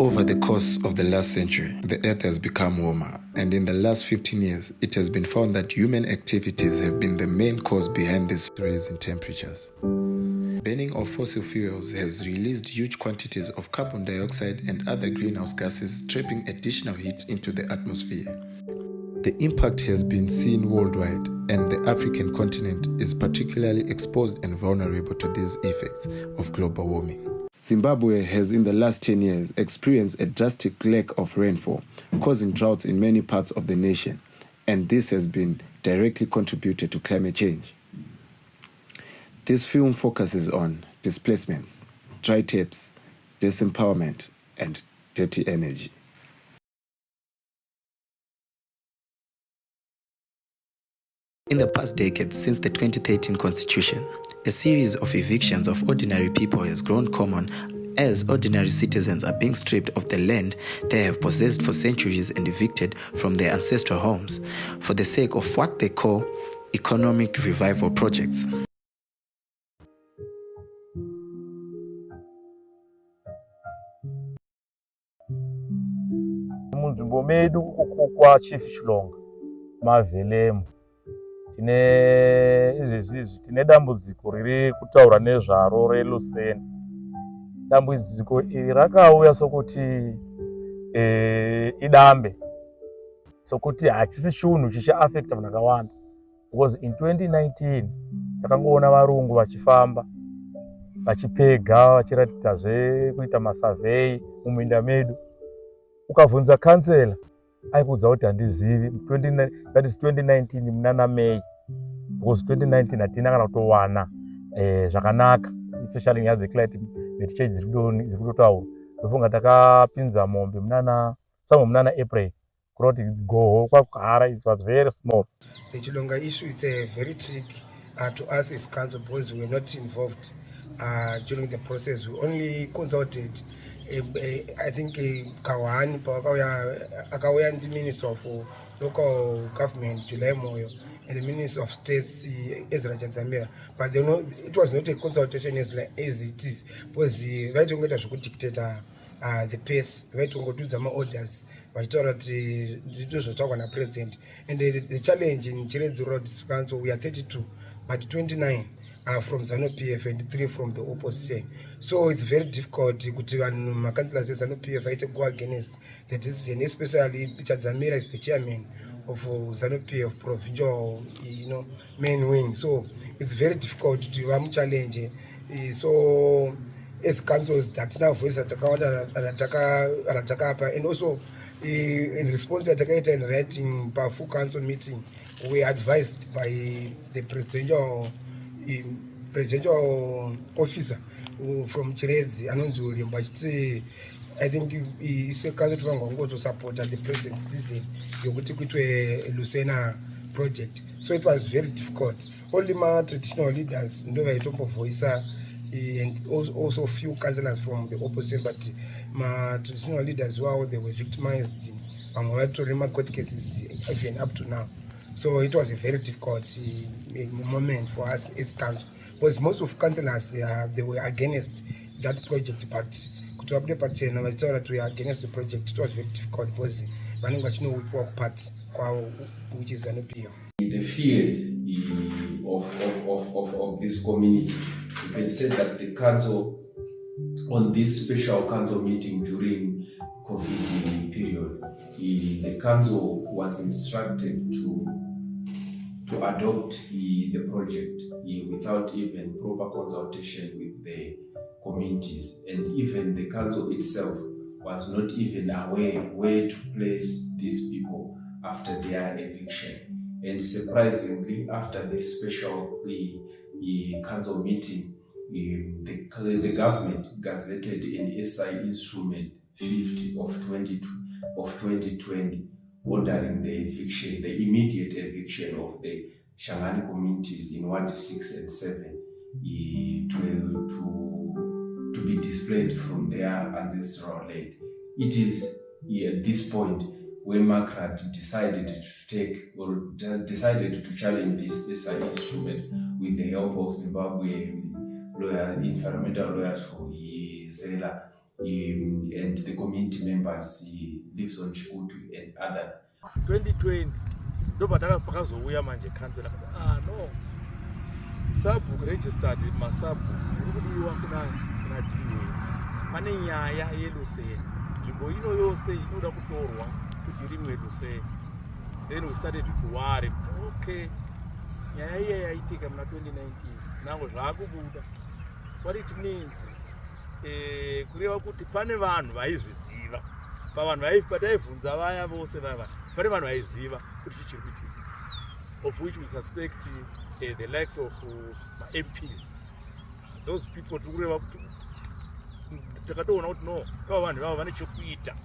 Over the course of the last century, the Earth has become warmer, and in the last 15 years, it has been found that human activities have been the main cause behind this rise in temperatures. Burning of fossil fuels has released huge quantities of carbon dioxide and other greenhouse gases, trapping additional heat into the atmosphere. The impact has been seen worldwide, and the African continent is particularly exposed and vulnerable to these effects of global warming. Zimbabwe has in the last 10 years experienced a drastic lack of rainfall, causing droughts in many parts of the nation, and this has been directly contributed to climate change. This film focuses on displacements, dry tapes, disempowerment, and dirty energy. In the past decades since the 2013 Constitution, a series of evictions of ordinary people has grown common as ordinary citizens are being stripped of the land they have possessed for centuries and evicted from their ancestral homes for the sake of what they call economic revival projects. Munzvimbo medu uko kwa Chief Chilonga Mavelemo tine dambudziko riri kutaura nezvaro reLuseni. Dambudziko iri rakauya sokuti idambe, sokuti hachisi chinhu chichiaffecta vanhu vakawanda, because in 2019 takangoona varungu vachifamba vachipega vachiratidza kuita masurvey muminda medu. Ukabvunza kansela aikudza kuti handizivi, that is 2019 munana May, because 2019 hatina kana kutowana zvakanaka, especially nyaya dzeclimate change dziri kutotaurwa. Ndofunga takapinza mombe munana April kuti goho kwakugara it was very small. The Chilonga issue is very tricky to us as council, because we were not involved during the process. We only consulted I think Kawani akauya ndi Minister of Local Government July Moyo and the Minister of States Ezra Chanzamira, but it was not a consultation as it is, because vaitongeta zvekudictator the pace, vaitongotudza maorders vachitaura kuti ndizvotaurwa napresident. And the challenge in Chiredzi Road Council, we are 32 but 29 from ZANU-PF and 3 from the opposition. So it's very difficult kuti vanhu makanselors eZANU-PF vaite go against the decision, especially Chadzamira is the chairman of ZANU-PF provincial main wing. So it's very difficult to vamuchallenge. So as councils hatina voice ratakapa, and also in response yatakaita in writing full council meeting, we advised by the presidential officer from Chiredzi anonzi Ulimba achiti I think isekano tivanga to support the president's decision yokuti kuitwe Lusena project. So it was very difficult. Only my traditional leaders ndo vaitombovhoisa, and also few councillors from the opposition, but my traditional leaders they were victimized. Vamwe vatorema court cases even up to now. So it was a very difficult moment for us as council, because most of councillors they were against that project, but kuti vabude pachena vachitaura kuti we are against the project, it was very difficult because vanenge vachinowipiwa kupati kwavo, which is ZANU-PF. The fears of this community, you can say that the council, on this special council meeting during COVID period, the council was instructed to adopt the project without even proper consultation with the communities, and even the council itself was not even aware where to place these people after their eviction. And surprisingly, after this special council meeting, the government gazetted an SI instrument 50 of 2020 ordering the eviction, the immediate eviction of the Shangani communities in Ward 6 and 7 to be displaced from their ancestral land. It is at this point where Macra decided to challenge this SI instrument with the help of Zimbabwean lawyers, environmental lawyers for Zela and the community members lives on Chikutu and others. 2020 ndo pakazouya manje council no subbook registered masubbook iri kudiwa kuna DA. Pane nyaya yeluseni, nzvimbo ino yose inoda kutorwa kuti rimwe luseni. Then we started to worry, okay, nyaya iya yaitika muna 2019 nango zvakubuda. What it means, kureva kuti pane vanhu vaizviziva, pavanhu pataivhunza vaya vose vaya, pane vanhu vaiziva kuti chichiri kuitika, of which we suspect the likes of MPs. Those people tikureva kuti takatoona kuti no, ava vanhu vavo vane chekuita.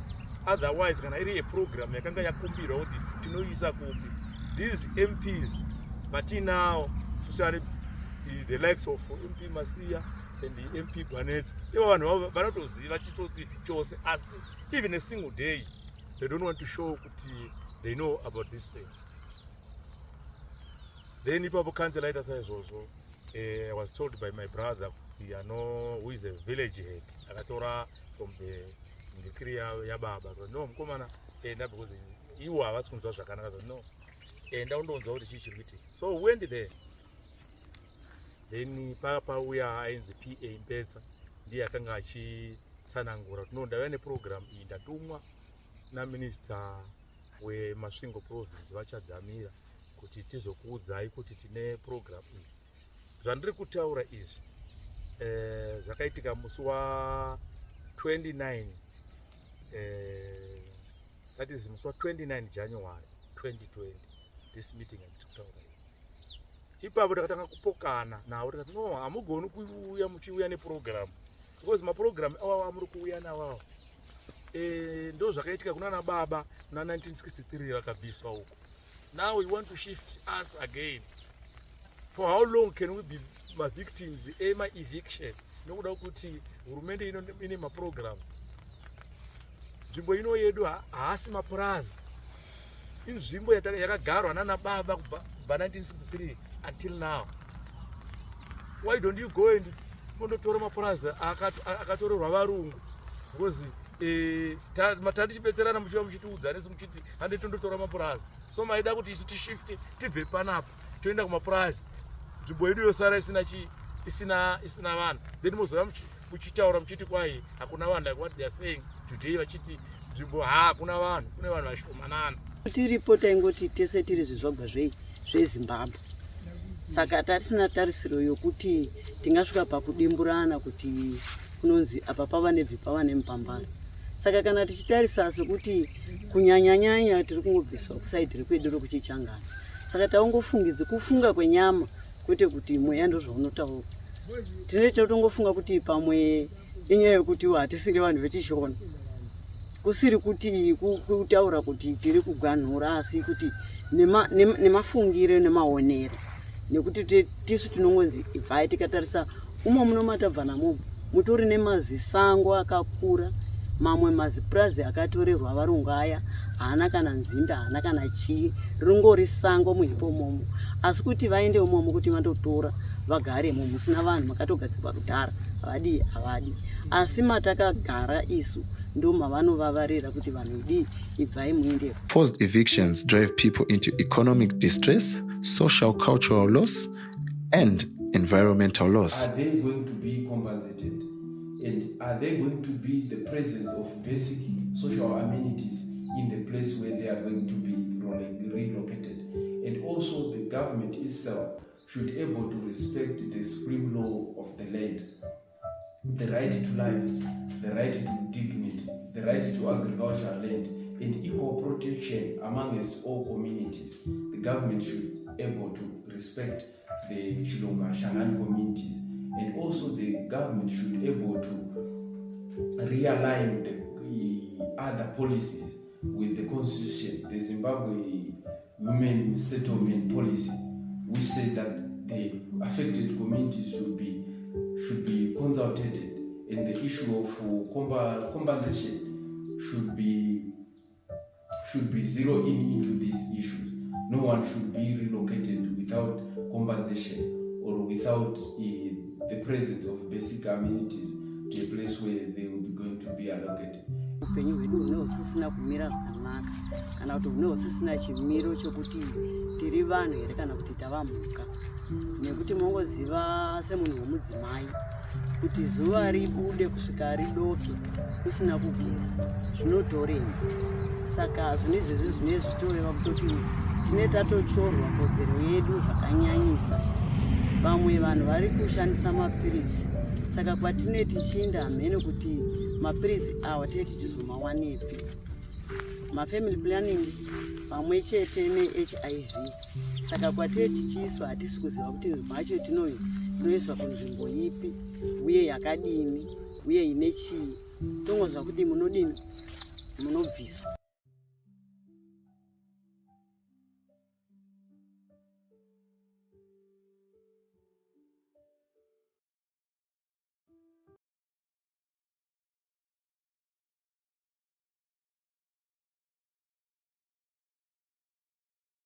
Otherwise kana iri program yakanga yakumbirwa kuti tinoisa kupi, these MPs vatinawo, especially the likes of MP Masiya and the MP Gwanetsi, ivo vanhu vanotoziva chitsotsi chose, asi even a single day they don't want to show kuti they know about this thing. Then ipapo council aita saizvozvo, I was told by my brother who is a village head, akatora from the Kriya yababa, so no mukomana enda because iwo havasi kunzwa zvakanaka, so no enda undonzwa kuti chichiri kuitika. So we went there. Then papa uya ainzi PA Mpetsa ndiye akanga achitsanangura kuti no ndauya neprogram iyi ndatumwa naminister weMasvingo province vachadzamira kuti tizokuudzai kuti tine program iyi. Zvandiri kutaura izvi zvakaitika musi wa 29 that is musi wa 29 January 2020 this meeting andikutaura. Ipapo takatanga kupokana nawo tikati no, hamugoni kuuya muchiuya neprogram because maprogram awawo amuri kuuya nawawo ndo zvakaitika kuna baba na 1963 vakabviswa uko. Now we want to shift us again. For how long can we be victims eviction? Nokuda kuti hurumende ine maprogram. Nzvimbo ino yedu haasi mapurazi. Inzvimbo yakagarwa nana baba kubva 1963 until now. Why don't you go and kundotora mapurazi akatorerwa varungu? Because tatichibetserana muchiva muchitiudza nesu muchiti hande tondotora mapurazi. So maida kuti isu tishifte tibve panapa toenda kumapurazi. Nzvimbo yedu yosara isina vanhu. Then mozova muchitaura muchiti kwai hakuna vanhu, like what they are saying today, vachiti nzvimbo hakuna vanhu, kune vanhu vashomanana. Tiripo taingoti tese tiri zvizvabva zveZimbabwe. Saka tarisina tarisiro yokuti tingasvika pakudimburana kuti kunonzi apa pava nebvi pava nemupambano. Saka kana tichitarisa sekuti kunyanya tiri kungobviswa kusaidhi rekwedu rokuchichangana. Saka taungofungidze kufunga kwenyama kwete kuti mweya ndozvaunotaura. Tinoita totongofunga kuti pamwe inyaya yokuti hatisiri vanhu vechishona. Kusiri kuti kutaura kuti tiri kuganhura, asi kuti nemafungiro nemaonero. Nekuti tisu tinongonzi ibvai tikatarisa umo munomatabva namomo mutori nemazisango akakura, mamwe mazipurazi akatorerwa varungu aya haana kana nzinda, haana kana chii, ringori sango muhipo momo. Asi kuti vaende umomo kuti vandotora vagare momo musina vanhu makatogadzirwa kudhara, havadi. Asi matakagara isu ndo mavanovavarira kuti vanhu idi ibvai muende. Forced evictions drive people into economic distress, social cultural loss, and environmental loss. Are they going to be compensated? And are they going to be the presence of basic social amenities in the place where they are going to be relocated? And also the government itself should be able to respect the supreme law of the land, the right to life, the right to dignity, the right to agricultural land, and equal protection amongst all communities. The government should be able to respect the Chilonga Shangan communities, and also the government should be able to realign the other policies with the constitution, the Zimbabwe Women Settlement Policy, which said that the affected communities should be consulted, and the issue of compensation should be zero into these issues. No one should be relocated without compensation or without the presence of basic amenities a place where they will be going to be allocated. Upenyu hwedu hunosisina kumira zvakanaka kana kuti hunosisina chimiro chokuti tiri vanhu here kana kuti tava mhuka, nekuti mongoziva semunhu womudzimai kuti zuva ribude kusvika ridoke kusina kugeza zvinotorema. Saka zvinhu izvezvi zvine zvitoreva kutoti tine tatochorwa kodzero yedu zvakanyanyisa. Vamwe vanhu vari kushandisa mapiritsi, saka kwatine tichinda hamene kuti mapiritsi awa tine tichizomawanepi. Mafamily planning pamwe chete neHIV, saka kwatine tichiiswa hatisi kuziva kuti mhacho tinoiswa kunzvimbo ipi uye yakadini uye ine chii. Tongozva kuti munodini, munobviswa.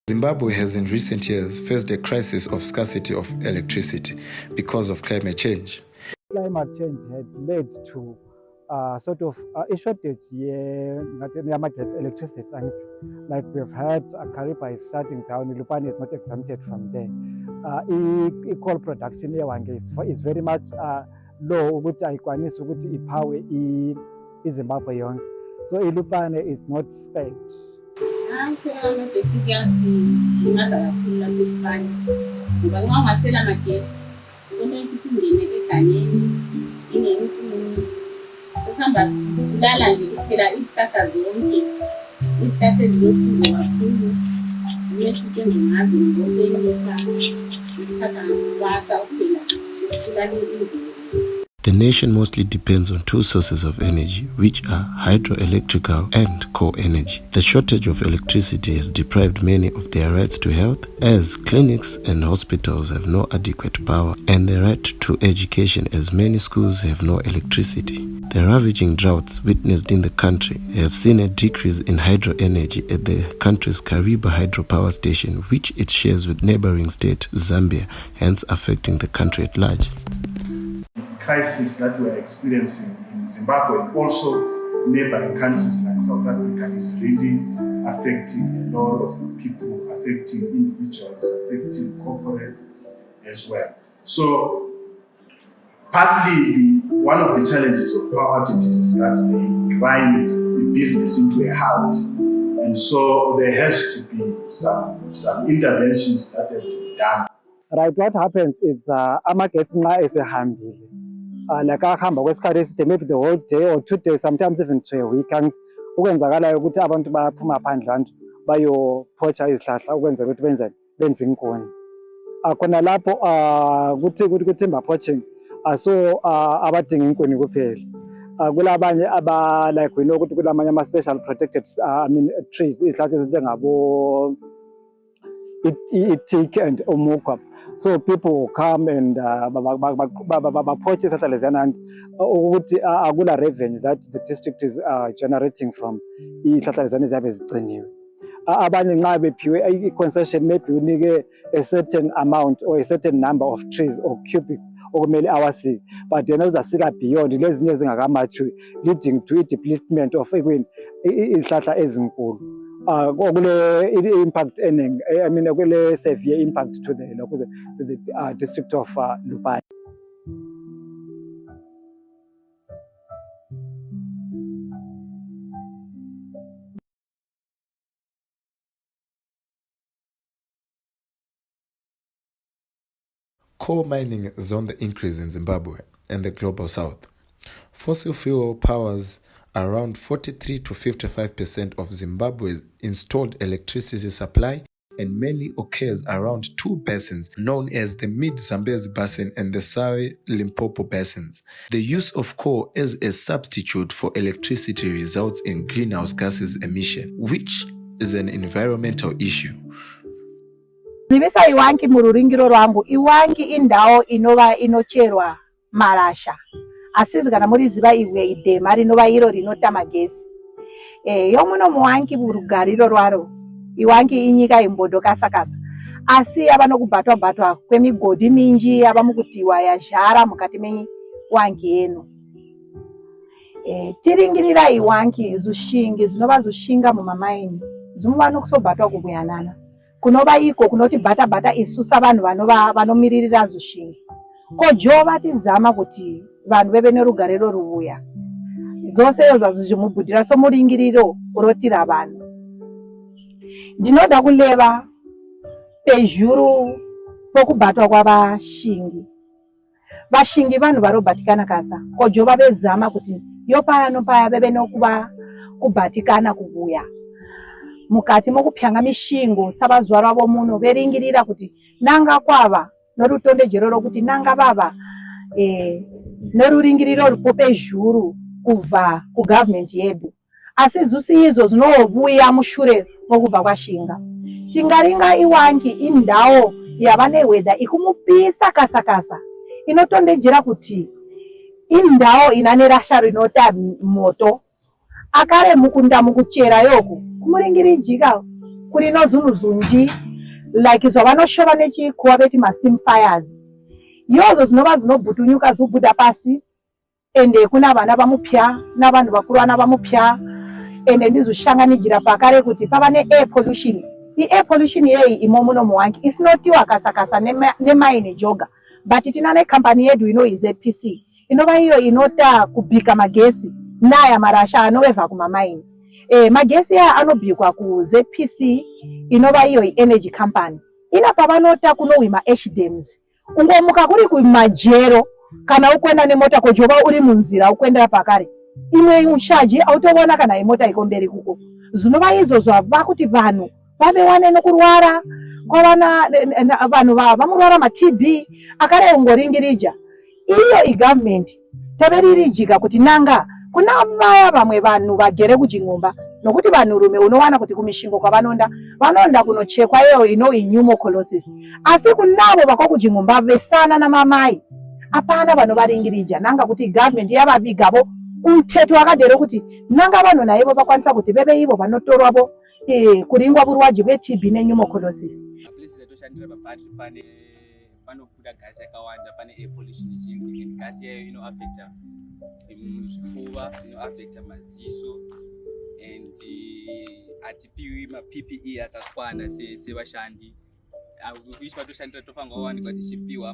Zimbabwe has in recent years faced a crisis of scarcity of electricity because of climate change. Climate change had led to sort of a shortage electricity. Like we've heard, Kariba is shutting down, Lupane is not exempted from there. Coal production is very much low, which I can power in Zimbabwe. So Lupane is not spared. The nation mostly depends on two sources of energy, which are hydroelectrical and coal energy. The shortage of electricity has deprived many of their rights to health, as clinics and hospitals have no adequate power, and the right to education, as many schools have no electricity. The ravaging droughts witnessed in the country have seen a decrease in hydro energy at the country's Kariba hydropower station, which it shares with neighboring state Zambia, hence affecting the country at large. Crisis that we are experiencing in Zimbabwe and also neighboring countries like South Africa is really affecting a lot of people, affecting individuals, affecting corporates as well. So partly one of the challenges of power outages is that they grind the business into a halt, and so there has to be some interventions that have to be done. Right, what happens is amagetsi nxa esehambile like ahamba kwesikhathi eside, maybe the whole day or 2 days, sometimes even to a week, and ukwenzakalayo ukuthi abantu bayaphuma phandle bayophotsha izihlahla ukwenzela ukuthi benze inkuni. Khona lapho kuthi baphotshe so abadinga inkuni kuphela. Kulabanye like we know ukuthi kulamanye ama-special protected trees, izihlahla ezinjengabo itik and omukwa. So people will come and purchase izihlahla leziyana, and ukuthi akula revenue that the district is generating from izihlahla leziyana eziyabe zigciniwe. Abanye nxa bephiwe i-concession, maybe unike a certain amount or a certain number of trees or cubics okumele awasike, but yena uzasika beyond lezinye ezingakamathwi, leading to depletion of izihlahla ezinkulu. Kule impact ening, I mean kule severe impact to the district of Lupane. Coal mining is on the increase in Zimbabwe and the global south. Fossil fuel powers around 43 to 55% of Zimbabwe's installed electricity supply, and mainly occurs around two basins known as the Mid-Zambezi Basin and the Sawe-Limpopo Basins. The use of coal as a substitute for electricity results in greenhouse gases emission, which is an environmental issue. Zivisa iwangi mururingiro rwangu, iwangi indao inova inocherwa marasha. Asizi kana muri ziva iwe idema rinova iro rinota magezi. Yomuno muwangi murugariro rwaro, iwangi inyika imbodo kasa. Asi abano kubatwa kwemigodi minji abamukutiwa yazhara mukati mewangi yenu. tiringirira iwanki zushingi zinova zushinga mumamaini zvinova nokusobatwa kukuyanana kunova iko kunoti bhata isusa vanhu vanomiririra zushingi kojova tizama kuti vanhu veve nerugariro ruuya zvose izvozvo zvimubhudhira somuringiriro urotira vanhu. Ndinoda kuleva pezhuru pokubatwa kwavashingi. Vashingi vanhu varobatikana kasa kojova vezama kuti yopaya nopaya veve nokuva kubatikana kubuya mukati mokupyanga mishingo savazuva ravo muno veringirira kuti nanga kwava norutondejero rokuti nanga vava noruringiriro rupo pezhuru kubva kugavhmendi yedu asi zusi izvo zvinobuya mushure mokubva kwashinga. Tingaringa iwangi indau yava nehwedha ikumupisa kasa inotondejera kuti indau ina nerasha rinota moto akare mukunda mukuchera yoku kumuringirijika kuri nozunuzunji like zvavanoshova nechikuva veti masim fires yozo zvinova zvinobhutunyuka zvobuda pasi ende kuna vana vamupya navanhu vakuru vana vamupya ende ndizvoshanganidzira pakare kuti pava neair pollution. Air pollution yeyi imo muno muwangi isinotiwa kasa nemaine joga but tina nekambani yedu inoyi ZPC inova iyo inota kubhika magesi naya marasha anovebva kumamaini. Magesi aya anobhikwa kuZPC inova iyo energy company ina pavanota kunowi maash dams ungomuka kuri kumajero kana ukwenda nemota kojova uri munzira ukwendera pakare imwe ushaji autoona kana imota ikomberi kuko zvinova izvo zvava kuti vanhu vavewane nokurwara kwavana vanhu vamurwara maTB akare ungoringirija iyo igavhmendi toveririjika kuti nanga kuna vaya vamwe vanhu vagere kujing'omba nokuti vanhurume unowana kuti kumishingo vanonda kunochekwa iyo inoyi pneumocolosis asi kunavo vakwa kujing'omba vesana namamai apana vanovaringirija nanga kuti gavhmendi yavavigavo muteto wakadero kuti nanga vanhu naivo vakwanisa kuti veve ivo vanotorwavo kuringwa burwaji hweTB nepneumocolosis. Panobuda gasi yakawanda pane air pollution zhinji and gasi yayo inoaffecta zvipfuva inoaffecta maziso and hatipiwi maPPE akakwana sevashandi ichi patoshandira tofanirwa kuwanikwa tichipiwa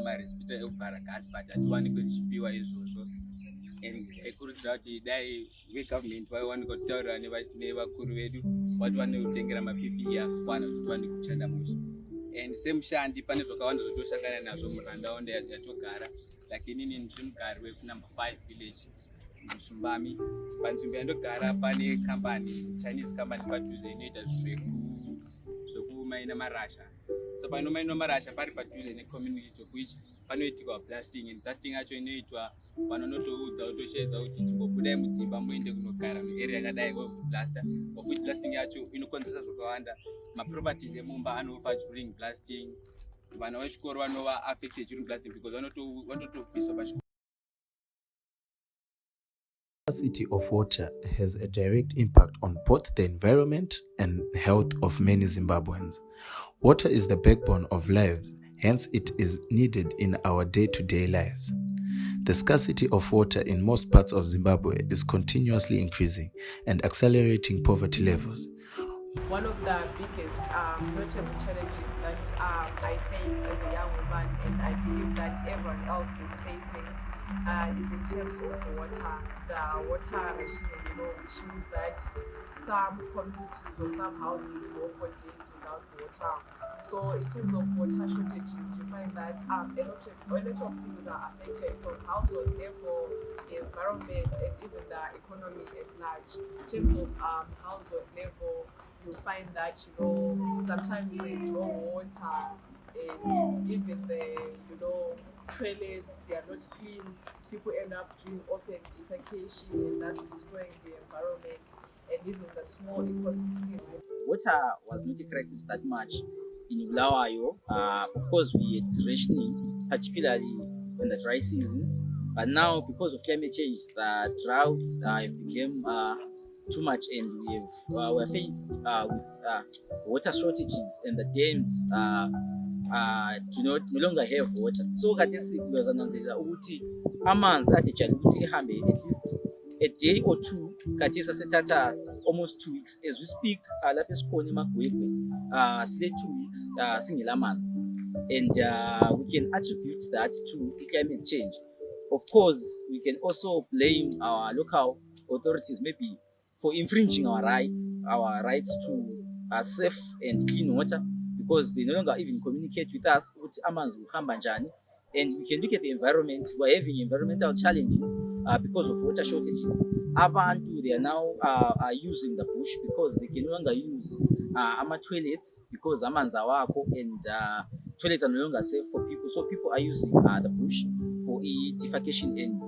marespirator ekuvhara gasi but hatiwanikwe tichipiwa izvozvo and ikurudzira kuti dai vegavhmendi vaiwanikwa kutaurira nevakuru vedu vatiwane kutengera maPPE akakwana kuti tiwane kushanda musha. And semushandi pane zvakawanda zvotoshangana nazvo munharaunda yatogara lakini inini ndiri mugari wekunumber 5 village musumbami. Panzvimbo yandogara pane Chinese company padhuze inoita zvokumaina marasha so panomainwa marasha pari padhuze necommunity zvokuichi panoitirwa blasting and blasting yacho inoitwa vanonotoudza utoshedza kuti timbobudai mudzimba muende kunogara muarea yakadai voblasta ofuti blasting yacho inokonzeresa zvakawanda. Maproperties emumba anofa during blasting vana vechikoro vanova affected during blasting because vanotopiswa pachikoro. Scarcity of water has a direct impact on both the environment and health of many Zimbabweans. Water is the backbone of lives, hence it is needed in our day-to-day lives. The scarcity of water in most parts of Zimbabwe is continuously increasing and accelerating poverty levels. One of the biggest notable challenges that I face as a young woman, and I believe that everyone else is facing, is in terms of water. The water rationing, which means that some communities or some houses go for days without water. So in terms of water shortages, we find that a lot of things are affected from household level, the environment, and even the economy at large. In terms of household level, you find that sometimes there is no water, and even the toilets, they are not clean. People end up doing open defecation, and that's destroying the environment and even the small ecosystem. Water was not a crisis that much in Bulawayo. Of course, we had rationing, particularly in the dry seasons. But now, because of climate change, the droughts have become too much, and we're faced with water shortages, and the dams no longer have water. So katesi kuyazananzira ukuthi amanzi atejali ukuthi ehambe at least a day or two khathesi sethatha almost 2 weeks as we speak. Lapha esikhona eMagwegwe sile 2 weeks singelamanzi, and we can attribute that to climate change. Of course, we can also blame our local authorities maybe for infringing our rights to safe and clean water, because they no longer even communicate with us ukuthi amanzi kuhamba njani. And we can look at the environment. We're having environmental challenges because of water shortages. Abantu, they are now using the bush because they can no longer use toilets because amanzi awakho, and toilets are no longer safe for people. So people are using the bush for defecation, and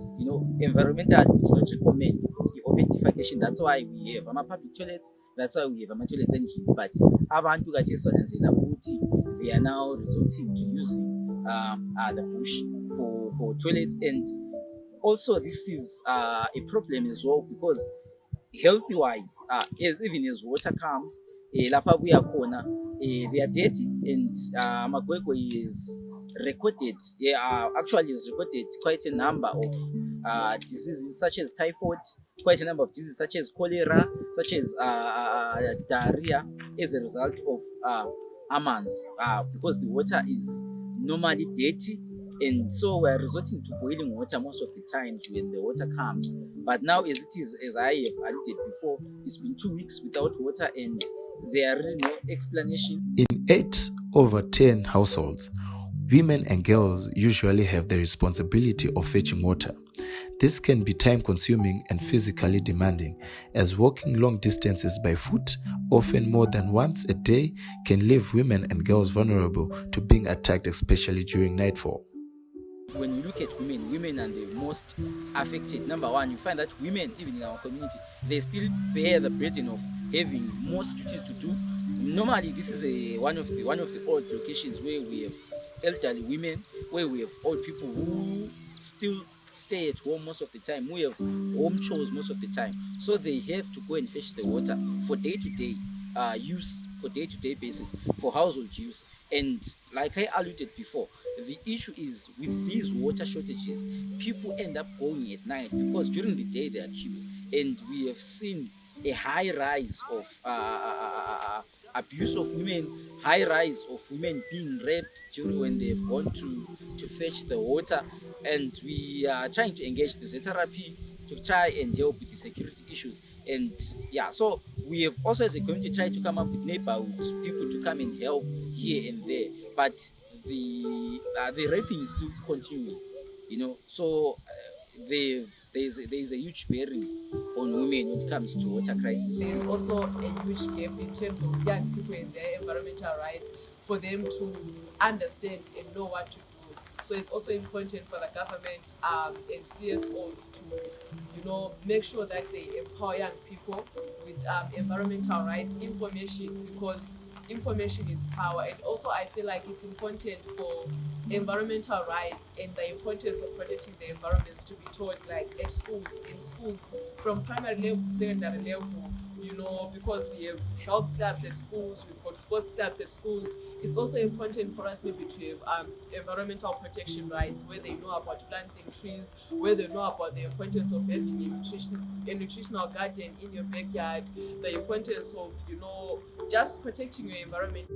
environmental do not recommend the open defecation. That's why we have public toilets. That's why we have toilets in here. But abantu they are now resorting to using the bush for toilets. And also this is a problem as well, because healthy wise, even as water comes, lapha kuya khona, they are dirty, and Magwegwe is recorded, actually has recorded quite a number of diseases such as typhoid, quite a number of diseases such as cholera, such as diarrhea, as a result of amanzi, because the water is normally dirty, and so we're resorting to boiling water most of the times when the water comes. But now, as it is, as I have alluded before, it's been 2 weeks without water, and there are really no explanation. In 8 over 10 households, women and girls usually have the responsibility of fetching water. This can be time-consuming and physically demanding, as walking long distances by foot, often more than once a day, can leave women and girls vulnerable to being attacked, especially during nightfall. When you look at women are the most affected. Number one, you find that women, even in our community, they still bear the burden of having most duties to do. Normally, this is one of the old locations where we have elderly women, where we have old people who still stay at home most of the time. We have home chores most of the time, so they have to go and fetch the water for day-to-day use, for day-to-day basis, for household use. And like I alluded before, the issue is with these water shortages, people end up going at night because during the day they are queues, and we have seen a high rise of abuse of women, high rise of women being raped during when they've gone to fetch the water. And we are trying to engage the ZRP to try and help with the security issues. And so we have also as a community tried to come up with neighborhood people to come and help here and there, but the raping is still continuing, so there's a huge bearing on women when it comes to water crisis. There's also a huge gap in terms of young people and their environmental rights, for them to understand and know what to do. So it's also important for the government and CSOs to, make sure that they empower young people with environmental rights information, because information is power. And also I feel like it's important for environmental rights and the importance of protecting the environments to be taught, like at schools, in schools, from primary level to secondary level, because we have health clubs at schools, we've got sports clubs at schools. It's also important for us maybe to have environmental protection rights, where they know about planting trees, where they know about the importance of having a nutritional garden in your backyard, the importance of, just protecting your environment.